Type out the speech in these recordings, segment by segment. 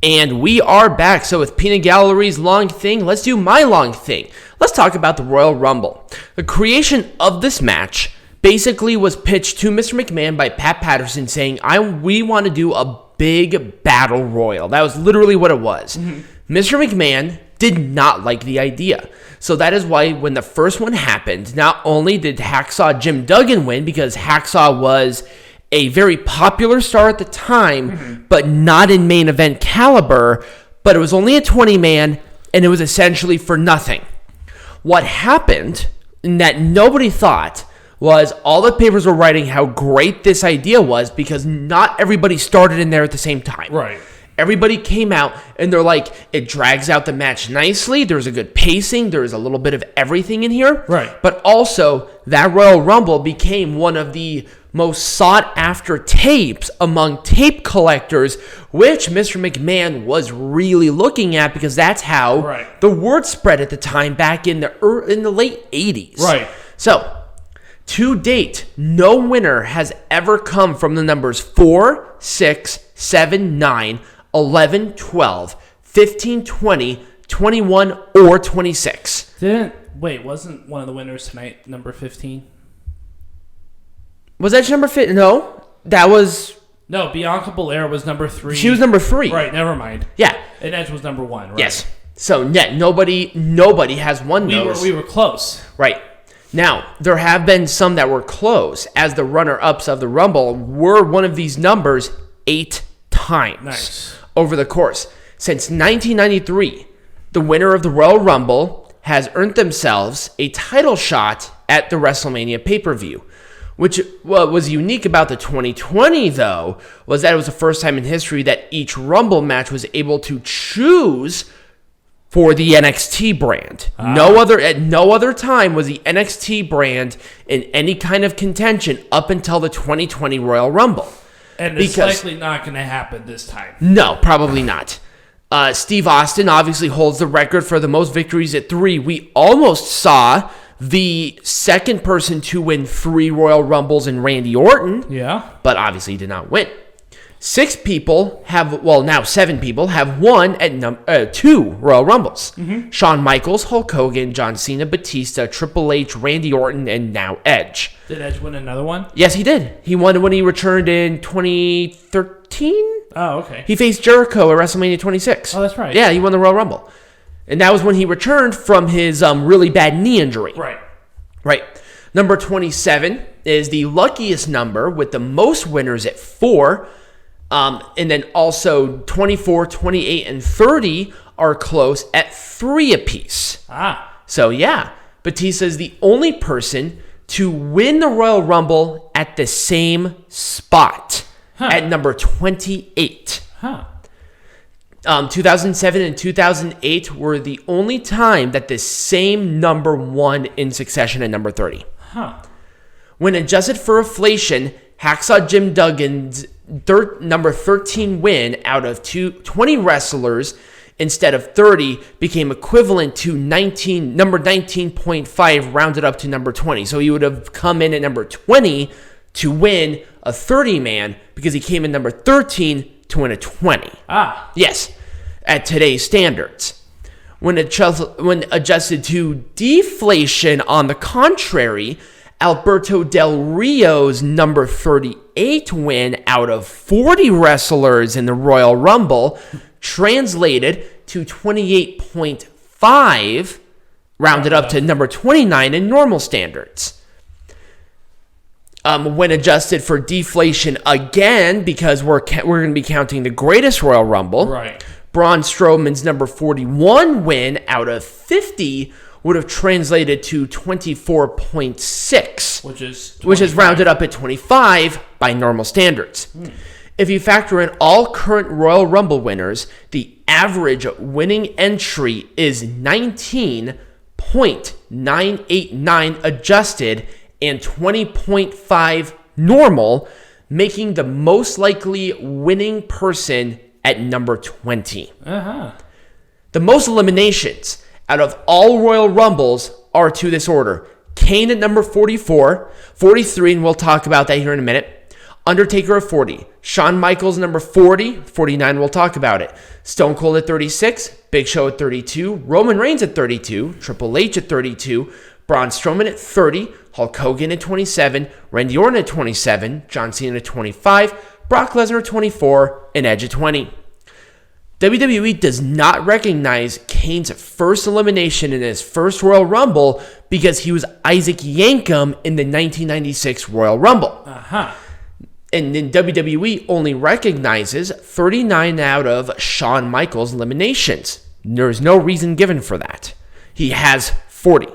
And we are back. So with Peanut Gallery's long thing, let's do my long thing. Let's talk about the Royal Rumble. The creation of this match basically was pitched to Mr. McMahon by Pat Patterson saying, we want to do a big battle royal. That was literally what it was. Mm-hmm. Mr. McMahon did not like the idea. So that is why when the first one happened, not only did Hacksaw Jim Duggan win, because Hacksaw was a very popular star at the time, but not in main event caliber, but it was only a 20-man, and it was essentially for nothing. What happened, and that nobody thought, was all the papers were writing how great this idea was because not everybody started in there at the same time. Right. Everybody came out, and they're like, it drags out the match nicely. There's a good pacing. There's a little bit of everything in here. Right. But also, that Royal Rumble became one of the most sought-after tapes among tape collectors, which Mr. McMahon was really looking at because that's how the word spread at the time back in the late 80s. Right. So, to date, no winner has ever come from the numbers 4, 6, 7, 9, 11, 12, 15, 20, 21, or 26. Wasn't one of the winners tonight number 15? Was that number 15? No, that was... No, Bianca Belair was number 3. She was number 3. Right, never mind. Yeah. And Edge was number 1, right? Yes. So, yeah, nobody has won those. We were close. Right. Now, there have been some that were close, as the runner-ups of the Rumble were one of these numbers 8 times. Nice. Over the course. Since 1993, the winner of the Royal Rumble has earned themselves a title shot at the WrestleMania pay-per-view. Which what was unique about the 2020, though, was that it was the first time in history that each Rumble match was able to choose for the NXT brand. At no other time was the NXT brand in any kind of contention up until the 2020 Royal Rumble. And it's likely not going to happen this time. No, probably not. Steve Austin obviously holds the record for the most victories at 3. We almost saw the second person to win 3 Royal Rumbles in Randy Orton. Yeah. But obviously did not win. 7 people have won at 2 Royal Rumbles. Mm-hmm. Shawn Michaels, Hulk Hogan, John Cena, Batista, Triple H, Randy Orton, and now Edge. Did Edge win another one? Yes, he did. He won when he returned in 2013. Oh, okay. He faced Jericho at WrestleMania 26. Oh, that's right. Yeah, he won the Royal Rumble. And that was when he returned from his really bad knee injury. Right. Number 27 is the luckiest number with the most winners at 4. And then also 24, 28, and 30 are close at 3 apiece. So, yeah, Batista is the only person to win the Royal Rumble at the same spot at number 28. 2007 and 2008 were the only time that the same number won in succession at number 30. When adjusted for inflation, Hacksaw Jim Duggan's number 13 win out of 20 wrestlers instead of 30 became equivalent to number 19.5 rounded up to number 20. So he would have come in at number 20 to win a 30-man because he came in number 13 to win a 20. Yes, at today's standards. When adjusted to deflation, on the contrary, Alberto Del Rio's number 38 win out of 40 wrestlers in the Royal Rumble translated to 28.5, rounded up to number 29 in normal standards. When adjusted for deflation again, because we're going to be counting the greatest Royal Rumble, Braun Strowman's number 41 win out of 50 would have translated to 24.6, which is rounded up at 25 by normal standards. If you factor in all current Royal Rumble winners, the average winning entry is 19.989 adjusted and 20.5 normal, making the most likely winning person at number 20. The most eliminations out of all Royal Rumbles are to this order. Kane at number 44, 43, and we'll talk about that here in a minute. Undertaker at 40. Shawn Michaels, number 40. 49, we'll talk about it. Stone Cold at 36. Big Show at 32. Roman Reigns at 32. Triple H at 32. Braun Strowman at 30. Hulk Hogan at 27. Randy Orton at 27. John Cena at 25. Brock Lesnar at 24. And Edge at 20. WWE does not recognize Kane's first elimination in his first Royal Rumble because he was Isaac Yankem in the 1996 Royal Rumble. And then WWE only recognizes 39 out of Shawn Michaels' eliminations. There's no reason given for that. He has 40.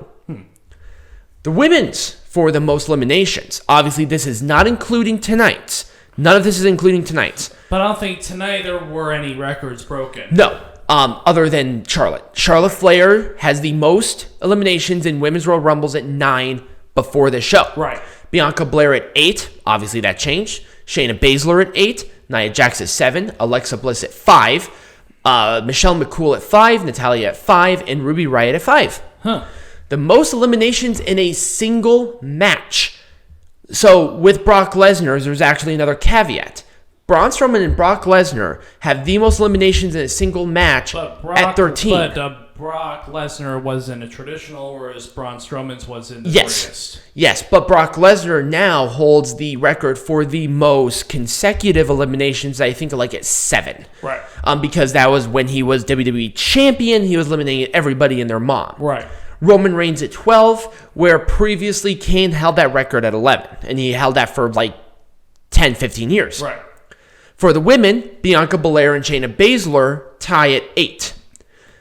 The women's for the most eliminations. Obviously, this is not including tonight's. None of this is including tonight's. But I don't think tonight there were any records broken. No, other than Charlotte. Charlotte Flair has the most eliminations in Women's Royal Rumbles at 9 before this show. Right. Bianca Belair at 8. Obviously, that changed. Shayna Baszler at 8. Nia Jax at 7. Alexa Bliss at 5. Michelle McCool at 5. Natalya at 5. And Ruby Riott at 5. The most eliminations in a single match. So, with Brock Lesnar, there's actually another caveat. Braun Strowman and Brock Lesnar have the most eliminations in a single match at 13. But Brock Lesnar was in a traditional, whereas Braun Strowman's was in the greatest. Yes, but Brock Lesnar now holds the record for the most consecutive eliminations, I think, like at 7. Right. Because that was when he was WWE champion. He was eliminating everybody and their mom. Right. Roman Reigns at 12, where previously Kane held that record at 11. And he held that for like 10, 15 years. Right. For the women, Bianca Belair and Shayna Baszler tie at 8.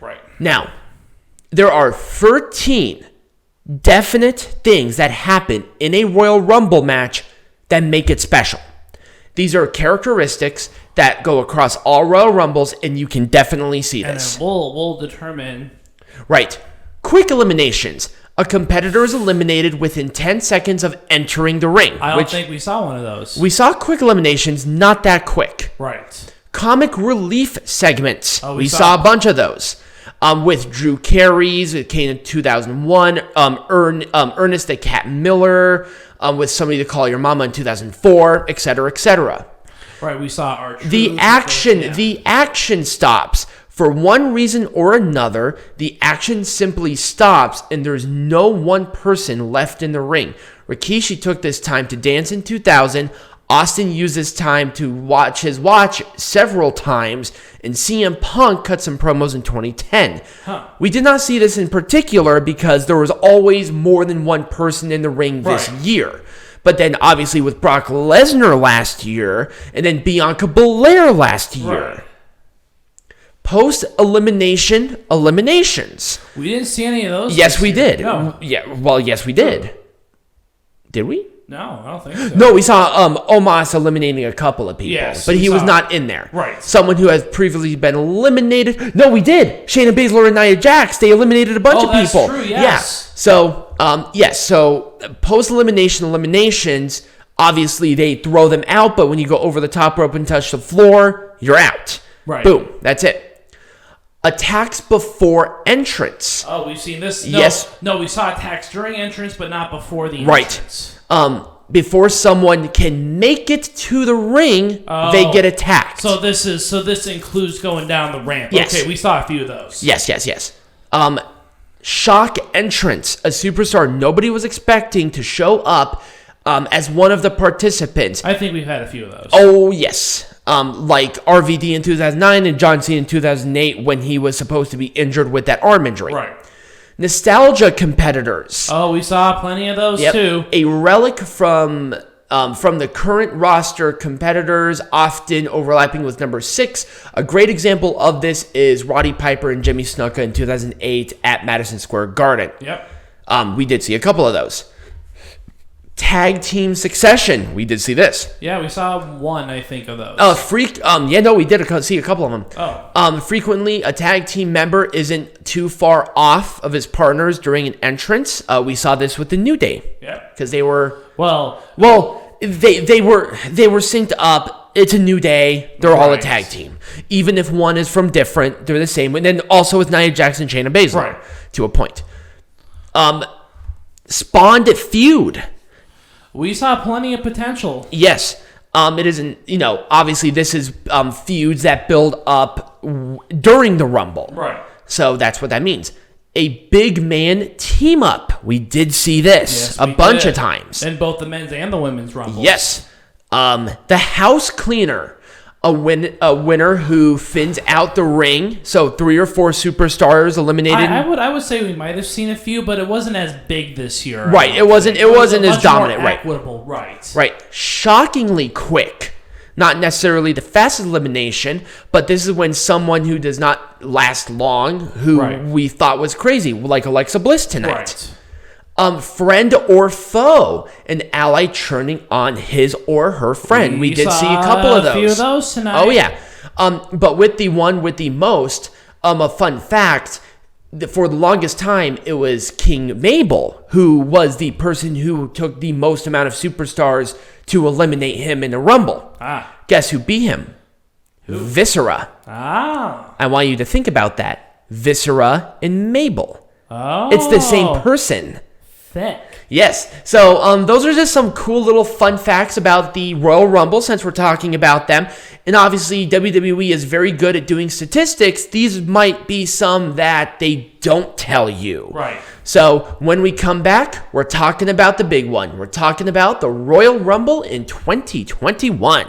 Right. Now, there are 13 definite things that happen in a Royal Rumble match that make it special. These are characteristics that go across all Royal Rumbles, and you can definitely see this. And then we'll determine. Right. Quick eliminations. A competitor is eliminated within 10 seconds of entering the ring. I don't think we saw one of those. We saw quick eliminations, not that quick. Right. Comic relief segments. Oh, we saw a bunch of those. With Drew Carey's, it came in 2001. Ernest the Cat Miller, with Somebody to Call Your Mama in 2004, etc., etc. Right, we saw our the action stops. For one reason or another, the action simply stops and there's no one person left in the ring. Rikishi took this time to dance in 2000. Austin used this time to watch his watch several times. And CM Punk cut some promos in 2010. We did not see this in particular because there was always more than one person in the ring this year. But then obviously with Brock Lesnar last year and then Bianca Belair last year. Right. Post-elimination eliminations. We didn't see any of those. Yes, we did. No. Yeah, well, yes, we did. Did we? No, I don't think so. No, we saw Omos eliminating a couple of people. Yes, but he was not in there. Right. Someone who has previously been eliminated. No, we did. Shayna Baszler and Nia Jax, they eliminated a bunch of people. That's true, yes. Yeah. So post-elimination eliminations, obviously they throw them out, but when you go over the top rope and touch the floor, you're out. Right. Boom. That's it. Attacks before entrance. Oh, we've seen this. No, we saw attacks during entrance, but not before the entrance. Right. Before someone can make it to the ring, they get attacked. So this includes going down the ramp. Yes. Okay, we saw a few of those. Yes. Shock entrance. A superstar nobody was expecting to show up as one of the participants. I think we've had a few of those. Oh, yes. Like RVD in 2009 and John Cena in 2008 when he was supposed to be injured with that arm injury. Right. Nostalgia competitors. Oh, we saw plenty of those too. A relic from the current roster competitors, often overlapping with number 6. A great example of this is Roddy Piper and Jimmy Snuka in 2008 at Madison Square Garden. Yep. We did see a couple of those. Tag team succession. We did see this. Yeah, we saw one, I think, of those. We did see a couple of them. Oh. Frequently, a tag team member isn't too far off of his partners during an entrance. We saw this with the New Day. Yeah. Because they were... Well, they were synced up. It's a New Day. They're all a tag team. Even if one is from different, they're the same. And then also with Nia Jax and Shayna Baszler. To a point. Spawned feud. We saw plenty of potential. Yes. It isn't, obviously this is feuds that build up during the Rumble. Right. So that's what that means. A big man team up. We did see this a bunch of times. In both the men's and the women's Rumble. Yes. The house cleaner. A winner who thins out the ring. So 3 or 4 superstars eliminated. I would say we might have seen a few, but it wasn't as big this year. Right. It wasn't as dominant. More equitable. Right. Right. Shockingly quick. Not necessarily the fastest elimination, but this is when someone who does not last long, who we thought was crazy, like Alexa Bliss tonight. Right. Friend or foe, an ally turning on his or her friend. We did see a couple of those. A few of those tonight. Oh yeah. But with the one with the most, a fun fact. For the longest time, it was King Mabel, who was the person who took the most amount of superstars to eliminate him in the Rumble. Guess who beat him? Who? Viscera. I want you to think about that. Viscera and Mabel. Oh. It's the same person. Thick. Yes. So those are just some cool little fun facts about the Royal Rumble since we're talking about them. And obviously WWE is very good at doing statistics. These might be some that they don't tell you. Right. So when we come back, we're talking about the big one. We're talking about the Royal Rumble in 2021.